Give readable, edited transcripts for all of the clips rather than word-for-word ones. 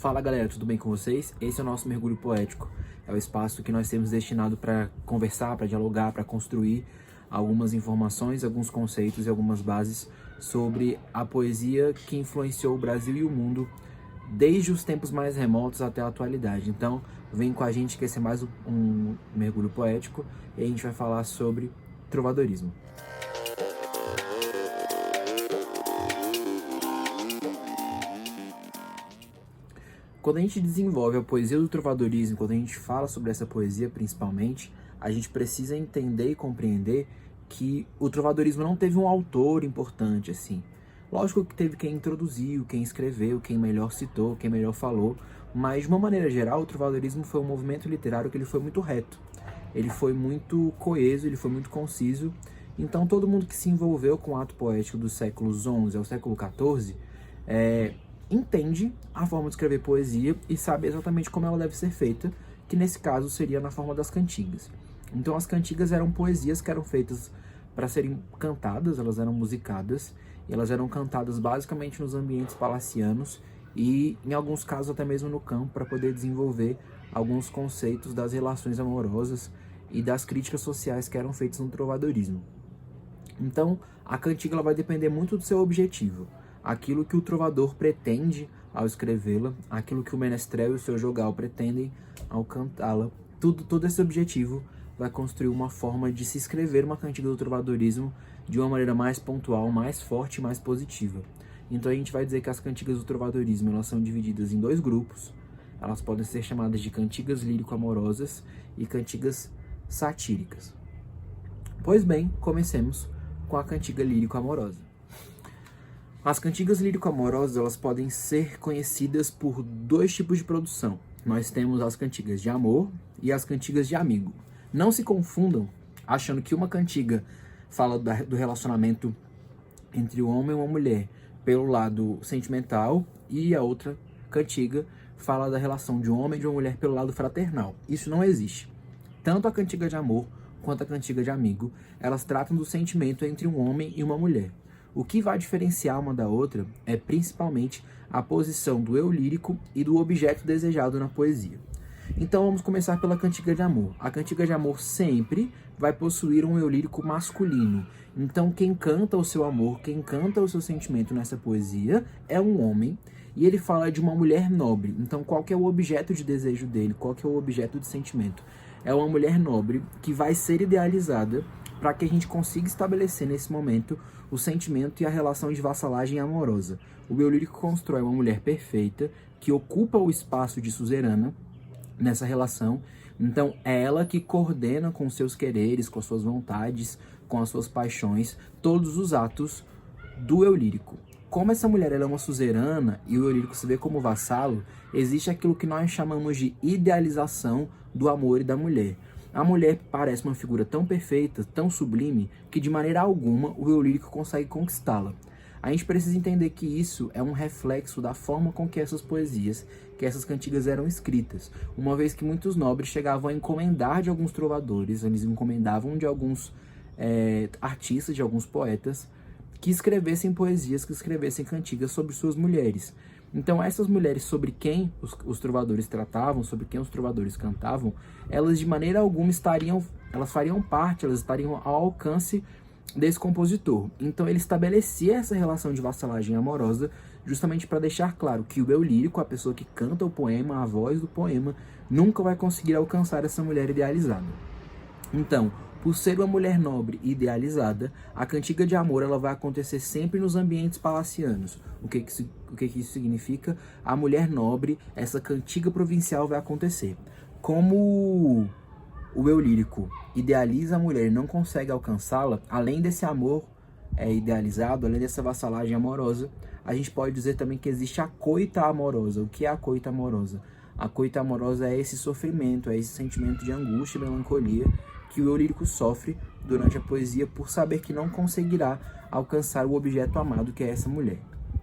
Fala galera, tudo bem com vocês? Esse é o nosso mergulho poético. É o espaço que nós temos destinado para conversar, para dialogar, para construir algumas informações, alguns conceitos e algumas bases sobre a poesia que influenciou o Brasil e o mundo desde os tempos mais remotos até a atualidade. Então, vem com a gente que esse é mais um mergulho poético e a gente vai falar sobre trovadorismo. Quando a gente desenvolve a poesia do trovadorismo, quando a gente fala sobre essa poesia principalmente, a gente precisa entender e compreender que o trovadorismo não teve um autor importante assim. Lógico que teve quem introduziu, quem escreveu, quem melhor citou, quem melhor falou, mas de uma maneira geral o trovadorismo foi um movimento literário que ele foi muito reto, ele foi muito coeso, ele foi muito conciso. Então todo mundo que se envolveu com o ato poético dos séculos XI ao século XIV entende a forma de escrever poesia e sabe exatamente como ela deve ser feita, que nesse caso seria na forma das cantigas. Então as cantigas eram poesias que eram feitas para serem cantadas, elas eram musicadas, e elas eram cantadas basicamente nos ambientes palacianos e em alguns casos até mesmo no campo, para poder desenvolver alguns conceitos das relações amorosas e das críticas sociais que eram feitas no trovadorismo. Então a cantiga ela vai depender muito do seu objetivo. Aquilo que o trovador pretende ao escrevê-la, aquilo que o menestrel e o seu jogal pretendem ao cantá-la, todo esse objetivo vai construir uma forma de se escrever uma cantiga do trovadorismo de uma maneira mais pontual, mais forte e mais positiva. Então a gente vai dizer que as cantigas do trovadorismo elas são divididas em dois grupos. Elas podem ser chamadas de cantigas lírico-amorosas e cantigas satíricas. Pois bem, comecemos com a cantiga lírico-amorosa. As cantigas lírico-amorosas elas podem ser conhecidas por dois tipos de produção. Nós temos as cantigas de amor e as cantigas de amigo. Não se confundam achando que uma cantiga fala do relacionamento entre um homem e uma mulher pelo lado sentimental e a outra cantiga fala da relação de um homem e de uma mulher pelo lado fraternal. Isso não existe. Tanto a cantiga de amor quanto a cantiga de amigo, elas tratam do sentimento entre um homem e uma mulher. O que vai diferenciar uma da outra é principalmente a posição do eu lírico e do objeto desejado na poesia. Então vamos começar pela cantiga de amor. A cantiga de amor sempre vai possuir um eu lírico masculino. Então quem canta o seu amor, quem canta o seu sentimento nessa poesia é um homem e ele fala de uma mulher nobre. Então qual que é o objeto de desejo dele, qual que é o objeto de sentimento? É uma mulher nobre que vai ser idealizada para que a gente consiga estabelecer nesse momento o sentimento e a relação de vassalagem amorosa. O eu lírico constrói uma mulher perfeita que ocupa o espaço de suzerana nessa relação. Então é ela que coordena com seus quereres, com as suas vontades, com as suas paixões, todos os atos do eu lírico. Como essa mulher ela é uma suzerana e o eu lírico se vê como vassalo, existe aquilo que nós chamamos de idealização do amor e da mulher. A mulher parece uma figura tão perfeita, tão sublime, que de maneira alguma o eu lírico consegue conquistá-la. A gente precisa entender que isso é um reflexo da forma com que essas poesias, que essas cantigas eram escritas, uma vez que muitos nobres chegavam a encomendar de alguns trovadores, eles encomendavam de alguns artistas, de alguns poetas, que escrevessem poesias, que escrevessem cantigas sobre suas mulheres. Então essas mulheres sobre quem os trovadores tratavam, sobre quem os trovadores cantavam, elas de maneira alguma elas fariam parte, elas estariam ao alcance desse compositor. Então ele estabelecia essa relação de vassalagem amorosa justamente para deixar claro que o eu lírico, a pessoa que canta o poema, a voz do poema, nunca vai conseguir alcançar essa mulher idealizada. Então, por ser uma mulher nobre e idealizada, a cantiga de amor ela vai acontecer sempre nos ambientes palacianos. O que isso significa? A mulher nobre, essa cantiga provincial vai acontecer. Como o eu lírico idealiza a mulher e não consegue alcançá-la, além desse amor idealizado, além dessa vassalagem amorosa, a gente pode dizer também que existe a coita amorosa. O que é a coita amorosa? A coita amorosa é esse sofrimento, é esse sentimento de angústia e melancolia que o eu lírico sofre durante a poesia por saber que não conseguirá alcançar o objeto amado, que é essa mulher.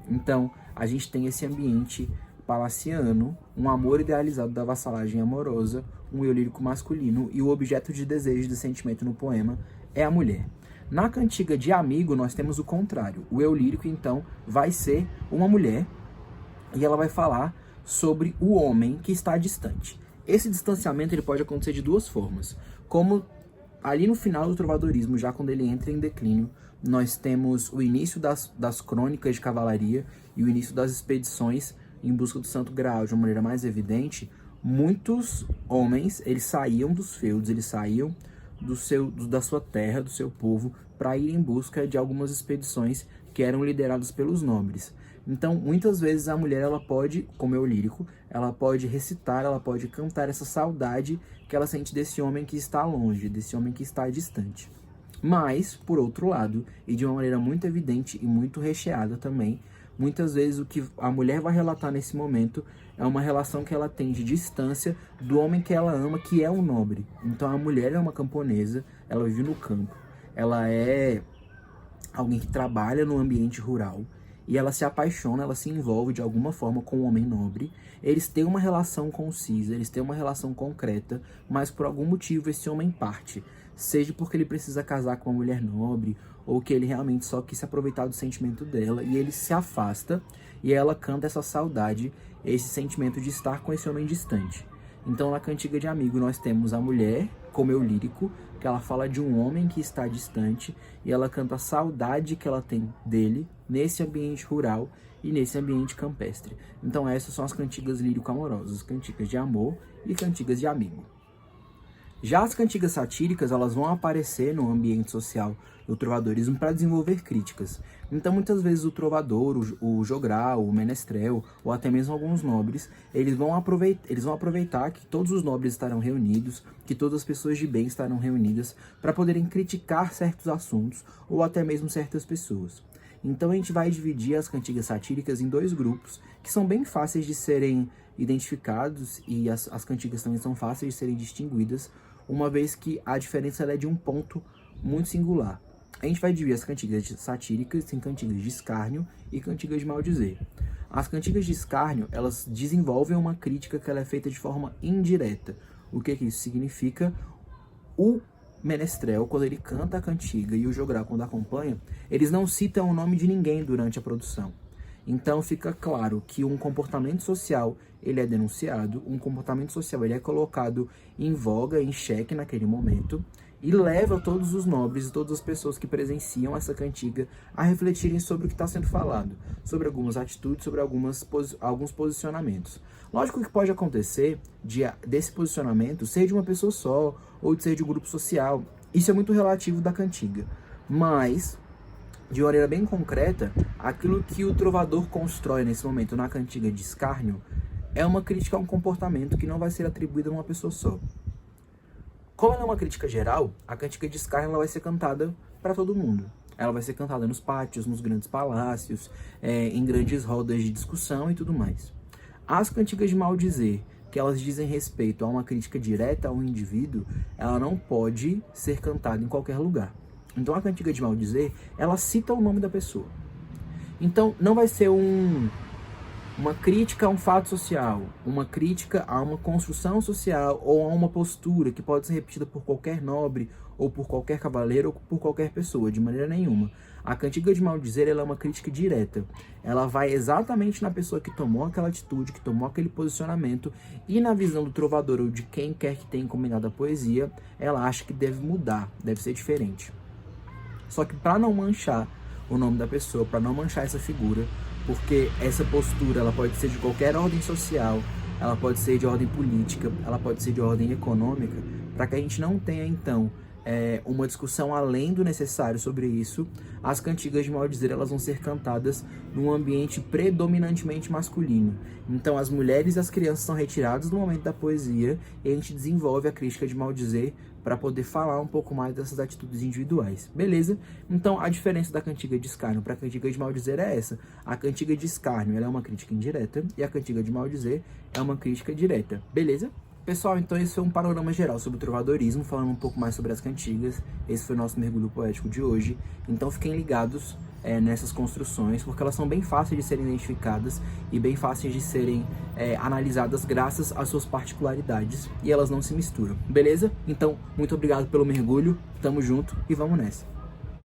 Então, a gente tem esse ambiente palaciano, um amor idealizado da vassalagem amorosa, um eu lírico masculino, e o objeto de desejo e de sentimento no poema é a mulher. Na cantiga de amigo, nós temos o contrário. O eu lírico, então, vai ser uma mulher e ela vai falar sobre o homem que está distante. Esse distanciamento ele pode acontecer de duas formas. Como ali no final do trovadorismo, já quando ele entra em declínio, nós temos o início das crônicas de cavalaria e o início das expedições em busca do Santo Graal de uma maneira mais evidente. Muitos homens, eles saíam dos feudos, eles saíam da sua terra, do seu povo, para ir em busca de algumas expedições que eram lideradas pelos nobres. Então, muitas vezes a mulher, ela pode, como é o lírico, ela pode recitar, ela pode cantar essa saudade que ela sente desse homem que está longe, desse homem que está distante. Mas, por outro lado, e de uma maneira muito evidente e muito recheada também, muitas vezes o que a mulher vai relatar nesse momento é uma relação que ela tem de distância do homem que ela ama, que é um nobre. Então a mulher é uma camponesa, ela vive no campo, ela é alguém que trabalha no ambiente rural, e ela se apaixona, ela se envolve de alguma forma com um homem nobre. Eles têm uma relação concisa, eles têm uma relação concreta, mas por algum motivo esse homem parte. Seja porque ele precisa casar com uma mulher nobre, ou que ele realmente só quis se aproveitar do sentimento dela, e ele se afasta, e ela canta essa saudade, esse sentimento de estar com esse homem distante. Então na Cantiga de Amigo nós temos a mulher, como eu lírico, que ela fala de um homem que está distante, e ela canta a saudade que ela tem dele, nesse ambiente rural e nesse ambiente campestre. Então essas são as cantigas lírico-amorosas, cantigas de amor e cantigas de amigo. Já as cantigas satíricas, elas vão aparecer no ambiente social do trovadorismo para desenvolver críticas. Então, muitas vezes o trovador, o jogral, o menestrel, ou até mesmo alguns nobres, eles vão aproveitar que todos os nobres estarão reunidos, que todas as pessoas de bem estarão reunidas, para poderem criticar certos assuntos, ou até mesmo certas pessoas. Então, a gente vai dividir as cantigas satíricas em dois grupos, que são bem fáceis de serem identificados, e as cantigas também são fáceis de serem distinguidas, uma vez que a diferença ela é de um ponto muito singular. A gente vai dividir as cantigas satíricas em cantigas de escárnio e cantigas de maldizer. As cantigas de escárnio, elas desenvolvem uma crítica que ela é feita de forma indireta. O que isso significa? O menestrel, quando ele canta a cantiga, e o jogral, quando acompanha, eles não citam o nome de ninguém durante a produção. Então fica claro que um comportamento social ele é denunciado, um comportamento social ele é colocado em voga, em xeque naquele momento, e leva todos os nobres e todas as pessoas que presenciam essa cantiga a refletirem sobre o que está sendo falado, sobre algumas atitudes, sobre alguns posicionamentos. Lógico que pode acontecer desse posicionamento ser de uma pessoa só, ou de ser de um grupo social. Isso é muito relativo da cantiga, mas de maneira bem concreta, aquilo que o trovador constrói nesse momento na cantiga de escárnio é uma crítica a um comportamento que não vai ser atribuído a uma pessoa só. Como ela é uma crítica geral, a cantiga de escárnio ela vai ser cantada para todo mundo. Ela vai ser cantada nos pátios, nos grandes palácios, em grandes rodas de discussão e tudo mais. As cantigas de maldizer, que elas dizem respeito a uma crítica direta a um indivíduo, ela não pode ser cantada em qualquer lugar. Então a cantiga de maldizer, ela cita o nome da pessoa. Então não vai ser uma crítica a um fato social, uma crítica a uma construção social ou a uma postura que pode ser repetida por qualquer nobre ou por qualquer cavaleiro ou por qualquer pessoa, de maneira nenhuma. A cantiga de maldizer ela é uma crítica direta. Ela vai exatamente na pessoa que tomou aquela atitude, que tomou aquele posicionamento, e na visão do trovador ou de quem quer que tenha encomendado a poesia, ela acha que deve mudar, deve ser diferente. Só que para não manchar o nome da pessoa, para não manchar essa figura, porque essa postura ela pode ser de qualquer ordem social, ela pode ser de ordem política, ela pode ser de ordem econômica, para que a gente não tenha então uma discussão além do necessário sobre isso, as cantigas de maldizer elas vão ser cantadas num ambiente predominantemente masculino. Então as mulheres e as crianças são retiradas do momento da poesia e a gente desenvolve a crítica de maldizer para poder falar um pouco mais dessas atitudes individuais, beleza? Então a diferença da cantiga de escárnio para a cantiga de maldizer é essa. A cantiga de escárnio ela é uma crítica indireta e a cantiga de maldizer é uma crítica direta, beleza? Pessoal, então esse foi um panorama geral sobre o trovadorismo, falando um pouco mais sobre as cantigas. Esse foi o nosso mergulho poético de hoje. Então fiquem ligados nessas construções, porque elas são bem fáceis de serem identificadas e bem fáceis de serem analisadas graças às suas particularidades, e elas não se misturam, beleza? Então, muito obrigado pelo mergulho, tamo junto e vamos nessa!